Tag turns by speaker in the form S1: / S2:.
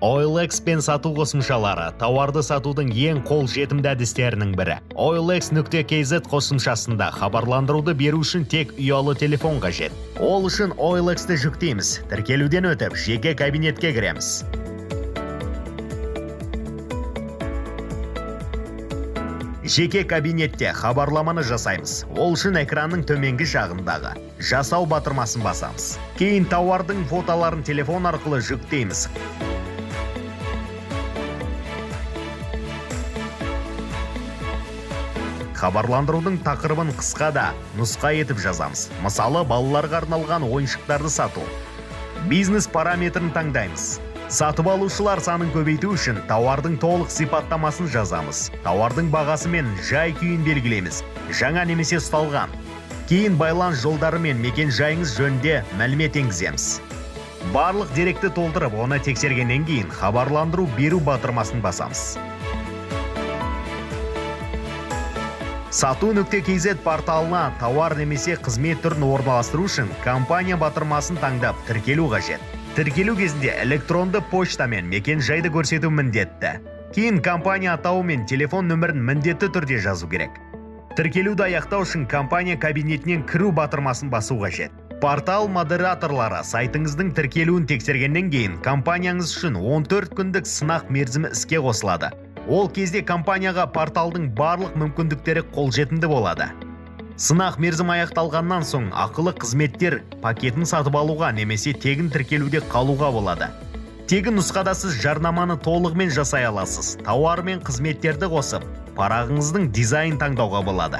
S1: OLX пен сату қосымшалары тауарды сатудың ең қол жетімді әдістерінің бірі. OLX.kz қосымшасында хабарландыруды беру үшін тек ұялы телефон қажет. Ол үшін OLX-ті жүктейміз, тіркелуден өтіп, жеке кабинетке кіреміз. Жеке кабинетте хабарламаны жасаймыз. Ол үшін экранның төменгі жағындағы жасау батырмасын басамыз. Кейін тауардың фотоларын телефон арқылы жүктейміз. Хабарландырудың тақырыбын қысқа да нұсқа етіп жазамыз. Мысалы, балаларға арналған ойыншықтарды сату. Бизнес параметрін таңдаймыз. Сатып алушылар санын көбейту үшін тауардың толық сипаттамасын жазамыз. Тауардың бағасы мен жай күйін белгілейміз. Жаңа немесе ұсталған. Кейін байланыс жолдары мен мекен жайыңыз жөнінде мәлімет енгіземіз. Барлық деректі толтырып, оны тексергеннен кейін хабарландыру беру батырмасын басамыз. Сату.kz порталына тауар немесе қызмет түрін орналастыру үшін компания батырмасын таңдап тіркелу қажет. Тіркелу кезінде электронды почтамен мекен жайды көрсету міндетті. Кейін компания атауы мен телефон нөмірін міндетті түрде жазу керек. Тіркелуді аяқтау үшін компания кабинетінен кіру батырмасын басу қажет. Портал модераторлары сайтыңыздың тіркелуін тексергеннен кейін компанияңыз үшін 14 күндік сынақ мерзімі іске қосылады. Ол кезде компанияға порталдың барлық мүмкіндіктері қолжетімді болады. Сынақ мерзім аяқталғаннан соң ақылы қызметтер пакетін сатып алуға немесе тегін тіркелуде қалуға болады. Тегін нұсқада сіз жарнаманы толығымен жасай аласыз. Тауар мен қызметтерді қосып, парағыңыздың дизайн таңдауға болады.